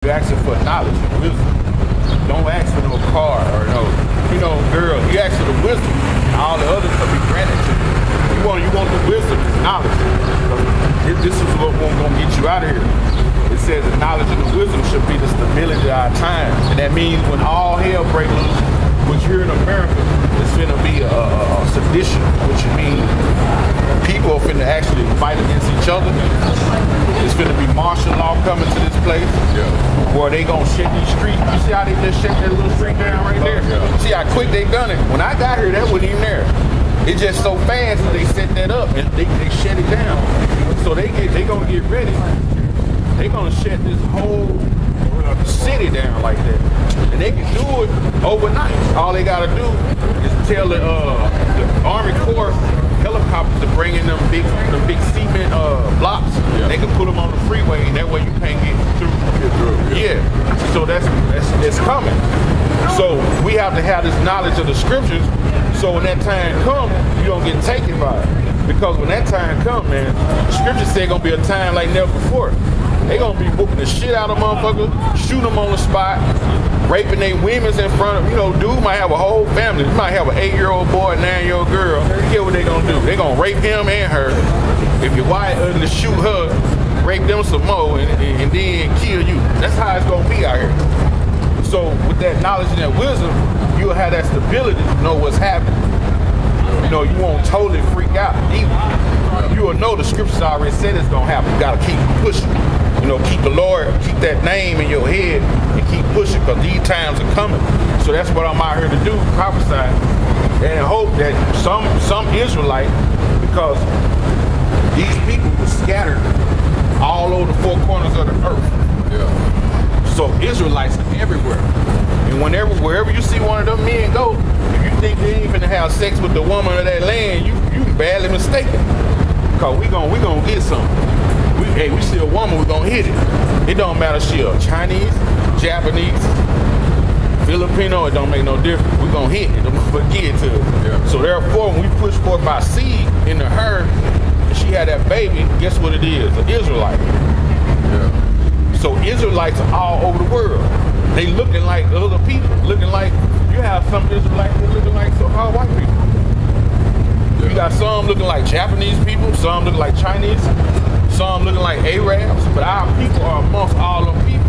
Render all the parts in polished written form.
You're asking for knowledge and wisdom. Don't ask for no car or no, girl. You ask for the wisdom, and all the others will be granted to you. You want the wisdom and knowledge. This is what gonna get you out of here. It says the knowledge and the wisdom should be the stability of our time, and that means when all hell breaks loose, which here in America, it's finna be a sedition, which means people are finna actually fight against each other. It's finna be martial law coming to this place, where they gonna shut these streets. You see how they just shut that little street down right there? See how quick they done it? When I got here, that wasn't even there. It's just so fast that they set that up and they shut it down. So they gonna get ready. They gonna shut this whole city down like that, and they can do it overnight. All they gotta do is tell the Army Corps helicopters to bring in them big cement blocks. They can put them on the freeway, and that way you can't get through. So that's coming. So we have to have this knowledge of the scriptures, so when that time comes, you don't get taken by it. Because when that time comes, man, the scriptures say gonna be a time like never before. They gonna be whooping the shit out of motherfuckers, shooting them on the spot, raping their women's in front of, dude might have a whole family. You might have an 8-year-old boy, a 9-year-old girl. Here's what they gonna do. They gonna rape him and her. If your wife to shoot her, rape them some more, and then kill you. That's how it's gonna be out here. So with that knowledge and that wisdom, you'll have that stability to know what's happening. You won't totally freak out either. You will know the scriptures already said it's gonna happen. You gotta keep pushing. Keep the Lord, keep that name in your head and keep pushing, because these times are coming. So that's what I'm out here to do, prophesy, and hope that some Israelite, because these people were scattered all over the four corners of the earth. So Israelites are everywhere. And wherever you see one of them men go, if you think they ain't finna have sex with the woman of that land, you badly mistaken. Because we gonna get something. We see a woman, we gonna hit it. It don't matter if she a Chinese, Japanese, Filipino, it don't make no difference. We gonna hit it, but give it to her. So therefore, when we push forth by seed into her, and she had that baby, guess what it is? An Israelite. So Israelites are all over the world. They looking like other people, looking like, you have some Israelites that looking like so-called white people. You got some looking like Japanese people, some looking like Chinese, some looking like Arabs, but our people are amongst all them people.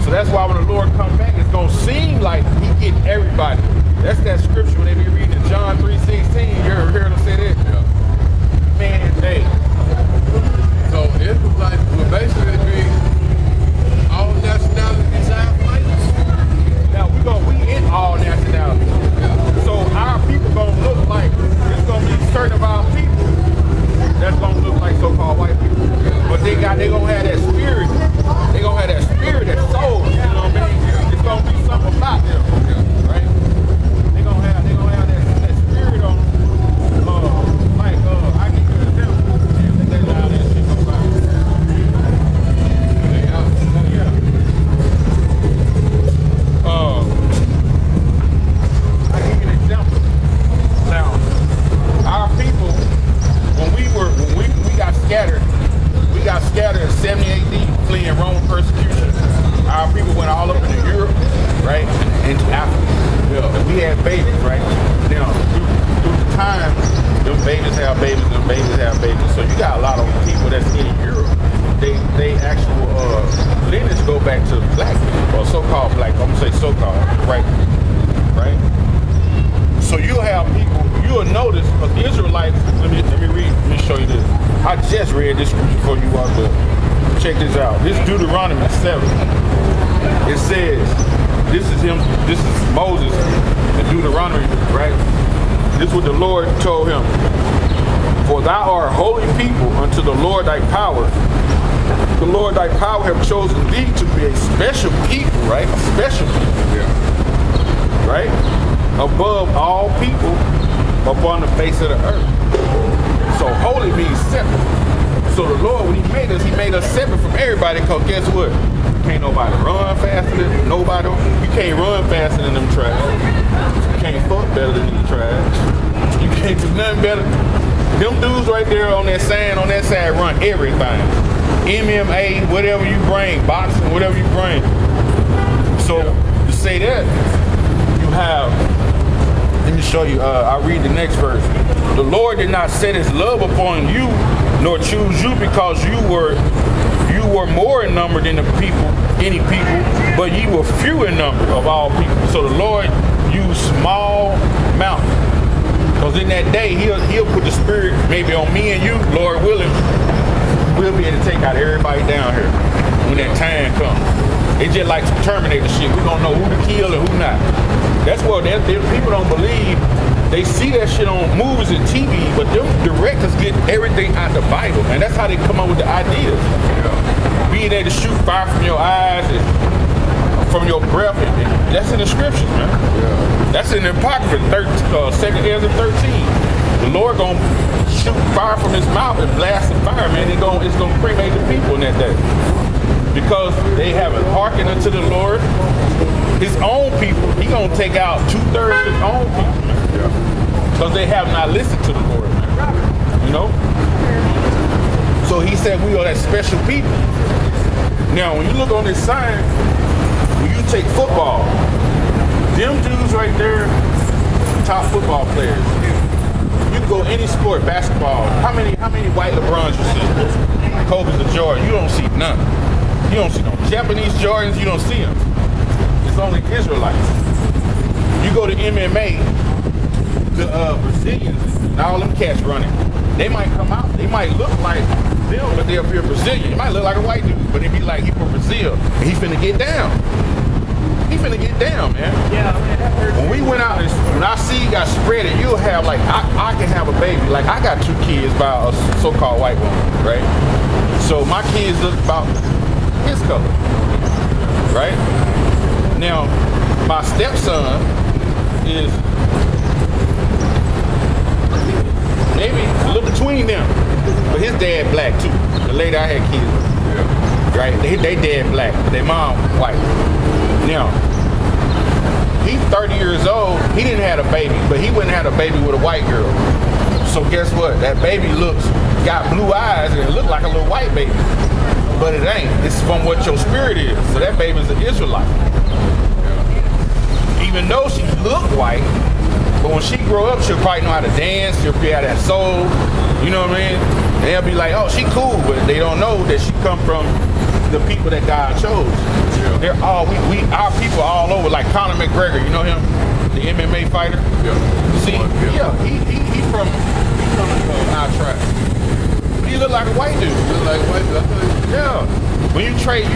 So that's why when the Lord comes back, it's gonna seem like he getting everybody. That's that scripture when they be reading in John 3:16. You ever heard them say that? Man, hey. So Israelites will basically be all nationalities and places. Now we in all nationalities. So our people gonna look like, it's gonna be certain of our people that's gonna look like so-called white people. But they gonna have that spirit. They gonna have that spirit, that soul, you know what I mean? It's gonna be something about them. Right? They gonna have that spirit on them. I give you an example. They allow that shit to go out. I give you an example. Now, our people, when we got scattered in 70 AD, fleeing Roman persecution. Our people went all up into Europe, right, and into Africa. And we had babies, right? Now, through the time, them babies have babies, them babies have babies. So you got a lot of people that's in Europe. They actual lineage go back to black people, or so-called black. I'm gonna say so-called, right? So you'll have people. You'll notice, because Israelites. Let me read. Let me show you this. I just read this scripture for you all to check this out. This Deuteronomy 7. It says, this is Moses in Deuteronomy, right? This is what the Lord told him. For thou art a holy people unto the Lord thy power. The Lord thy power have chosen thee to be a special people, right? A special people. Right? Above all people upon the face of the earth. So holy means separate. So the Lord, when he made us separate from everybody, because guess what? Can't nobody run faster than nobody. You can't run faster than them tribes. You can't fuck better than these tribes. You can't do nothing better. Them dudes right there on that side run everything. MMA, whatever you bring, boxing, whatever you bring. So to say that, you have, let me show you, I'll read the next verse. The Lord did not set his love upon you, nor choose you because you were more in number than any people, but ye were few in number of all people. So the Lord used small mountains. Because in that day, he'll put the spirit maybe on me and you, Lord willing, we'll be able to take out everybody down here when that time comes. It's just like some Terminator shit. We're going to know who to kill and who not. That's what people don't believe. They see that shit on movies and TV, but them directors get everything out the Bible, man. That's how they come up with the ideas. Yeah. Being able to shoot fire from your eyes and from your breath, and that's in the scriptures, man. Yeah. That's in the Apocrypha, 2nd Ezra 13. The Lord gonna shoot fire from his mouth and blast the fire, man. It's gonna cremate the people in that day. Because they haven't hearkened unto the Lord, his own people, he gonna take out 2/3 of his own people, man. Because they have not listened to the Lord, man. You know? So he said we are that special people. Now, when you look on this sign, when you take football, them dudes right there, top football players. You can go any sport, basketball. How many white LeBrons you see? Kobe's the Jordan. You don't see none. You don't see no Japanese Jordans. You don't see them. It's only Israelites. You go to MMA, the Brazilians, and all them cats running. They might come out. They might look like them, but they'll be a Brazilian. It might look like a white dude, but they be like, he from Brazil, and he finna get down. He finna get down, man. Yeah, man. When we went out, when I see you got spread it, you'll have like, I can have a baby. Like I got 2 kids by a so-called white woman, right? So my kids look about his color, right? Now, my stepson is maybe a little between them, but his dad black too. The lady I had kids with, right? They dad black, their mom white. Now, he's 30 years old. He didn't have a baby, but he wouldn't have a baby with a white girl. So guess what? That baby got blue eyes and it looked like a little white baby, but it ain't. It's from what your spirit is. So that baby's an Israelite. Even though she look white, but when she grow up, she'll probably know how to dance. She'll be out that soul. You know what I mean? They'll be like, oh, she cool, but they don't know that she come from the people that God chose. Yeah. They're all our people all over. Like Conor McGregor, you know him, the MMA fighter. Yeah. See, he from our tribe. He look like a white dude. He look like a white dude. Yeah. When you trade,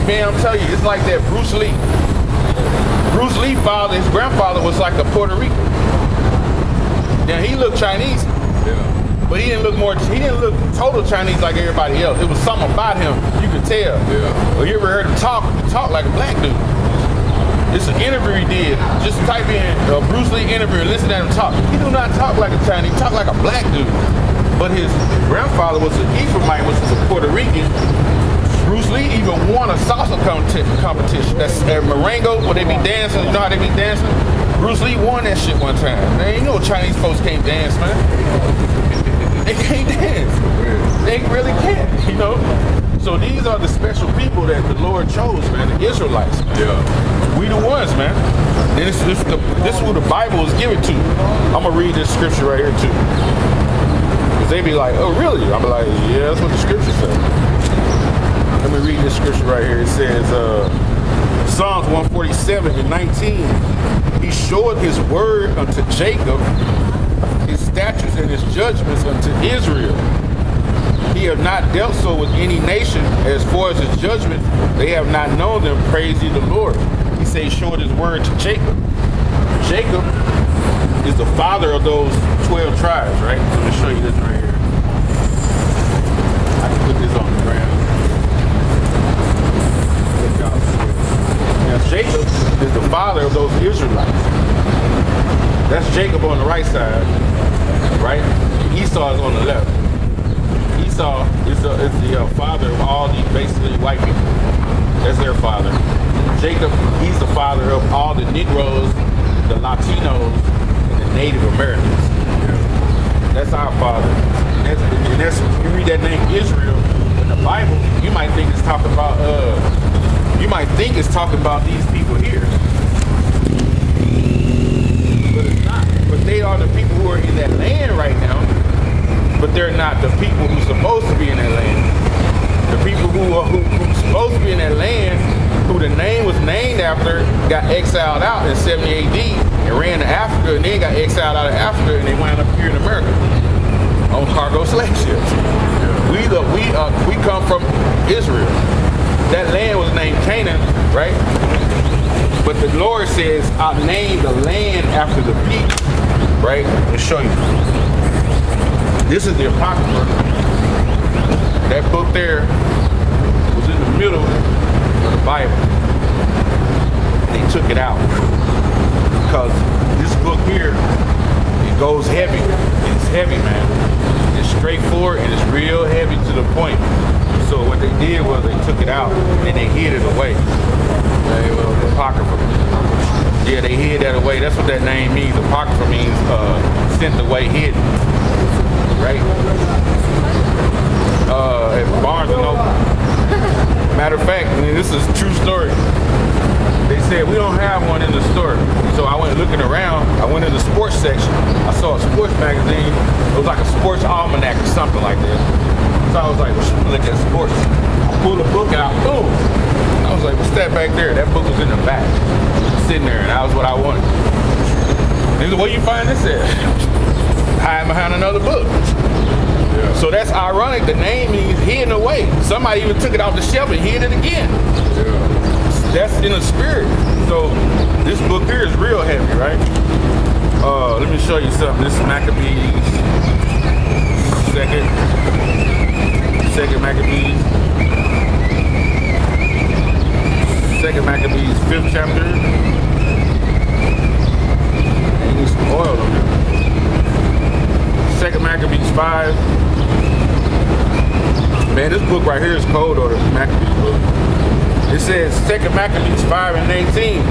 man, I'm telling you, it's like that Bruce Lee. Bruce Lee's father, his grandfather was like a Puerto Rican. Now he looked Chinese, but he didn't look total Chinese like everybody else. It was something about him, you could tell. Yeah. Well, you ever heard him talk like a black dude? It's an interview he did. Just type in Bruce Lee interview and listen to him talk. He do not talk like a Chinese, he talk like a black dude. But his grandfather was an Ephraimite, which is a Puerto Rican. Bruce Lee even won a salsa competition. That's at Marengo, where they be dancing. You know how they be dancing? Bruce Lee won that shit one time. Man, you know Chinese folks can't dance, man. They can't dance. They really can't, you know? So these are the special people that the Lord chose, man, the Israelites. Yeah. We the ones, man. And this is who the Bible is given to. I'm going to read this scripture right here, too. Because they be like, oh, really? I'm like, yeah, that's what the scripture says. Let me read this scripture right here. It says, Psalms 147:19. He showed his word unto Jacob, his statutes and his judgments unto Israel. He have not dealt so with any nation. As far as his judgments, they have not known them. Praise ye the Lord. He says he showed his word to Jacob. Jacob is the father of those 12 tribes, right? Let me show you this right here. I can put this on the ground. Now Jacob is the father of those Israelites. That's Jacob on the right side, right? Esau is on the left. Esau is the father of all the basically white people. That's their father. Jacob, he's the father of all the Negroes, the Latinos, and the Native Americans. That's our father. And that's you read that name Israel in the Bible, you might think it's talking about these people here. But it's not. But they are the people who are in that land right now. But they're not the people who's supposed to be in that land. The people who's supposed to be in that land, who the name was named after, got exiled out in 70 AD and ran to Africa, and then got exiled out of Africa, and they wound up here in America on cargo slave ships. We come from Israel. That land was named Canaan, right? But the Lord says, I named the land after the people, right? Let me show you. This is the Apocrypha. That book there was in the middle of the Bible. They took it out because this book here, it goes heavy. It's heavy, man. It's straightforward and it's real heavy to the point. So what they did was they took it out and they hid it away. The Apocrypha. Yeah, they hid that away. That's what that name means. Apocrypha means sent away, hidden. Right? At Barnes and Noble. Matter of fact, this is a true story. They said we don't have one in the store. So I went looking around. I went in the sports section. I saw a sports magazine. It was like a sports almanac or something like that. So I was like, well, should we look at sports? I pulled the book out. Boom. I was like, what's that back there? That book was in the back, sitting there, and that was what I wanted. They said, where you find this at? Hiding behind another book. Yeah. So that's ironic. The name means hidden away. Somebody even took it off the shelf and hid it again. Yeah. That's in the spirit. So this book here is real heavy, right? Let me show you something. This is Maccabees, second Maccabees, 2nd Maccabees, 5th chapter. And you need some oil on there. 2nd Maccabees 5. Man, this book right here is cold, or the Maccabees book. It says 2nd Maccabees 5 and 18.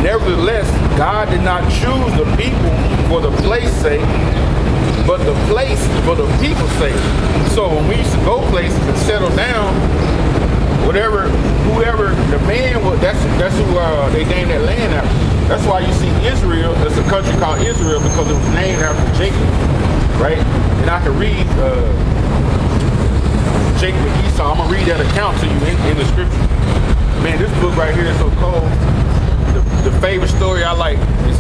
Nevertheless, God did not choose the people for the place's sake, but the place for the people's sake. So when we used to go places and settle down, whoever the man was, that's who they named that land after. That's why you see Israel. There's a country called Israel because it was named after Jacob, right? And I can read Jacob and Esau. I'm gonna read that account to you in the scripture. Man, this book right here is so cold. The favorite story I like is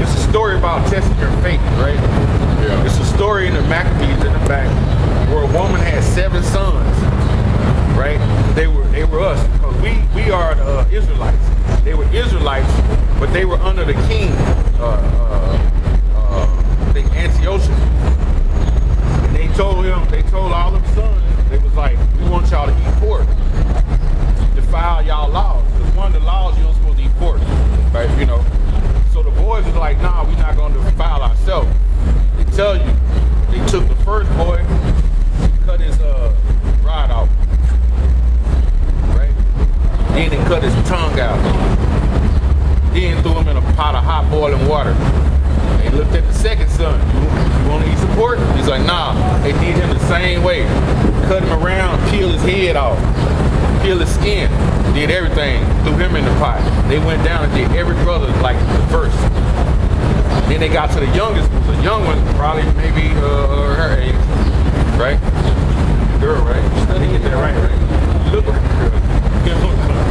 it's a story about testing your faith, right? Yeah. It's a story in the Maccabees in the back where a woman had 7 sons, right? They were us. Because we are the Israelites. They were Israelites, but they were under the king, I think Antiochus. And they told all them sons, they was like, we want y'all to eat pork. Defile y'all laws. Because one of the laws, you don't supposed to eat pork, right? You know. So the boys was like, nah, we're not going to defile ourselves. They tell you, they took the first boy, cut his rod off, right? Then they cut his tongue out. Then threw him in a pot of hot boiling water. They looked at the second son. You want to eat some pork? He's like, nah. They did him the same way. Cut him around, peeled his head off, peeled his skin, did everything, threw him in the pot. They went down and did every brother like the first. Then they got to the youngest, the young one, probably maybe her age, right? Girl, right? You didn't get that right? You look like a girl. You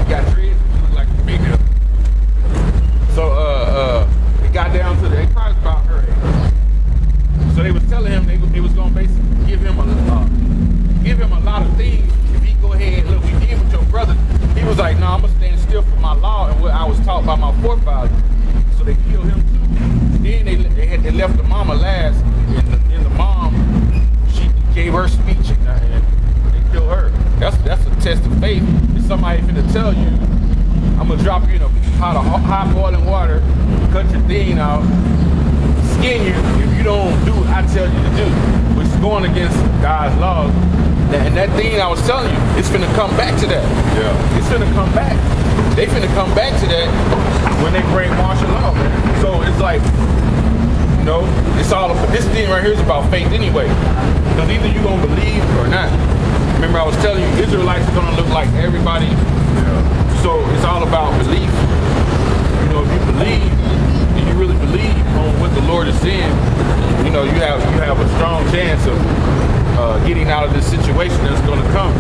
got dreads, you look like a female. So it got down to they probably about her age. So they was telling him they was gonna basically give him a lot of things if he go ahead. Look, we did with your brother. He was like, no, I'm gonna stand still for my law and what I was taught by my forefathers. So they killed him too. Then they left the mama last, and the mom, she gave her speech and they killed her. That's a test of faith. If somebody finna tell you, I'm gonna drop you in a pot of hot boiling water, cut your thing out, skin you if you don't do what I tell you to do, which is going against God's laws. And that thing I was telling you, it's finna come back to that. Yeah. It's finna come back. They finna come back to that when they bring martial law, man. So it's like, you know, it's all this thing right here is about faith anyway. Because either you gonna believe or not. Remember I was telling you, Israelites are gonna look like everybody. So it's all about belief. You know, if you believe, and you really believe on what the Lord is saying, you know, you have a strong chance of getting out of this situation that's going to come.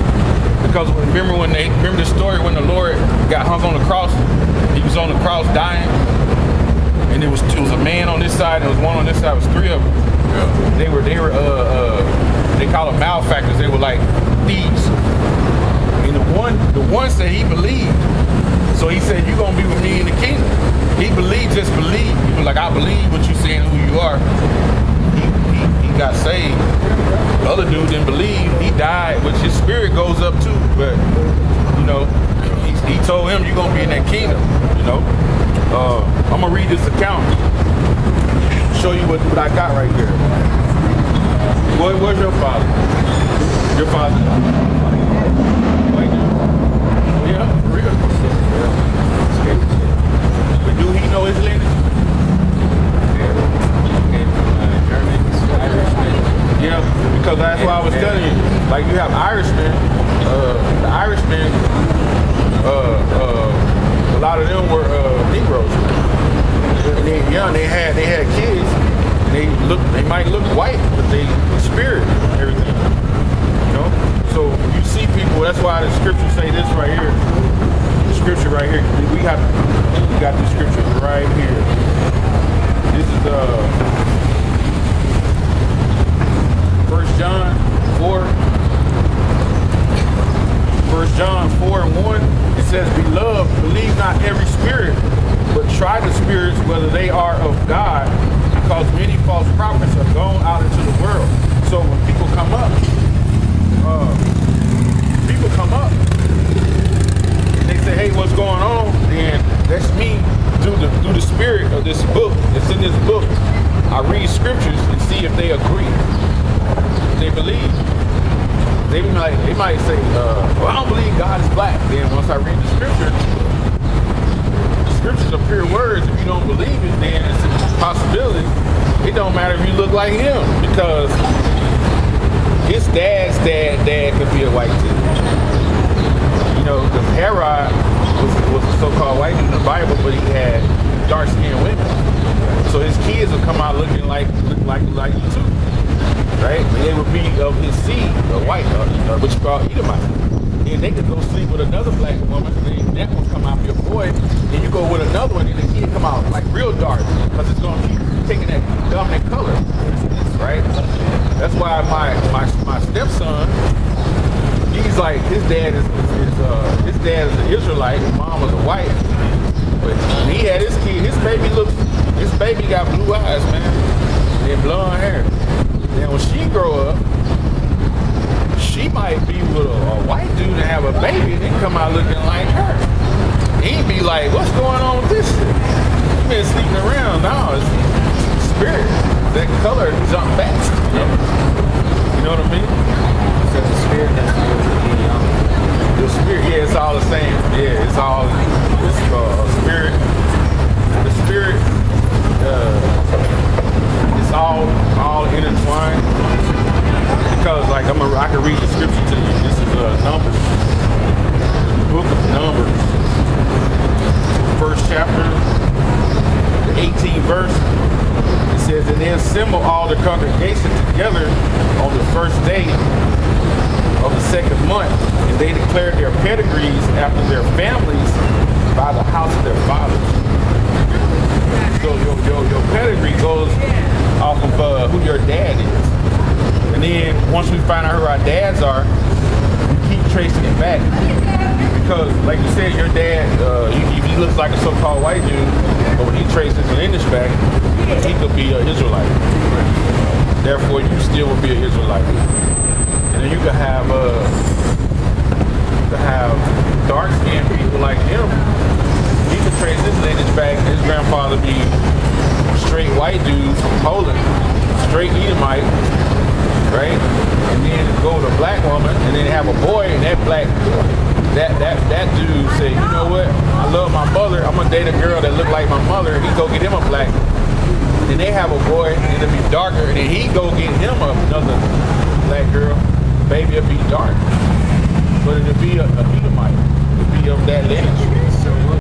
Because remember the story when the Lord got hung on the cross? He was on the cross dying, and it was a man on this side, and there was one on this side. It was three of them. Yeah. They were they call them malefactors. They were like thieves. And the one said he believed. So he said, "You're gonna be with me in the kingdom." He believed, just believed. He was like, "I believe what you're saying, who you are." He got saved. The other dude didn't believe. He died, which his spirit goes up too. But you know, he told him, "You're gonna be in that kingdom." You know, I'm gonna read this account, show you what I got right here. Where's your father? Your father? Yeah, for real. Yeah. But do he know his lineage? Yeah, because that's why I was telling you. Like you have Irishmen, the Irishmen, a lot of them were Negroes. And they young, they had kids. They might look white, but they spirit and everything. You know? So you see people, that's why the scriptures say this right here. The scripture right here. We got the scripture right here. This is 1 John 4. 1 John 4:1. It says, "Beloved, believe not every spirit, but try the spirits whether they are of God, because many false prophets are gone out into the world." So when people come up, and they say, "Hey, what's going on?" Then that's me through the spirit of this book. It's in this book. I read scriptures and see if they agree, if they believe. They might say, "Well, I don't believe God is black." Then once I read the scriptures are pure words. If you don't believe it, then it's a possibility. It don't matter if you look like him, because his dad's dad could be a white dude. You know, because Herod was a so-called white dude in the Bible, but he had dark-skinned women. So his kids would come out looking like you too, right? And they would be of his seed, a white, which you call Edomite. And they could go sleep with another black woman, and that one come out your boy, and you go with another one, and the kid come out like real dark, because it's going to keep taking that dominant color, right? That's why my stepson, he's like, his dad is an Israelite, his mom was a white, but he had his kid, his baby got blue eyes, man, and blonde hair. Then when she grow up, she might be with a white dude and have a baby and then come out looking like her. He'd be like, "What's going on with this shit? You been sleeping around." No, it's spirit. That color jump back. You know what I mean? So the spirit has to do with the genealogy. The spirit, yeah, it's all the same. Yeah, it's spirit. The spirit, it's all intertwined. Because like I can read the scripture to you. This is Numbers, the book of Numbers, first chapter, the 18th verse. It says, "And they assemble all the congregation together on the first day of the second month, and they declared their pedigrees after their families by the house of their fathers." So your pedigree goes off of who your dad is. And then once we find out who our dads are, we keep tracing it back. Because like you said, your dad, he looks like a so-called white dude, but when he traces an English back, he could be an Israelite. Therefore, you still will be an Israelite. And then you could have dark-skinned people like him. He could trace his lineage back. His grandfather be straight white dude from Poland, straight Edomite. Right? And then go to a black woman, and then have a boy, and that dude say, "You know what? I love my mother. I'm gonna date a girl that look like my mother." He go get him a black. Then they have a boy, and it'll be darker, and then he go get him another black girl. baby will be dark. But it'll be a Edomite. It'll be of that lineage.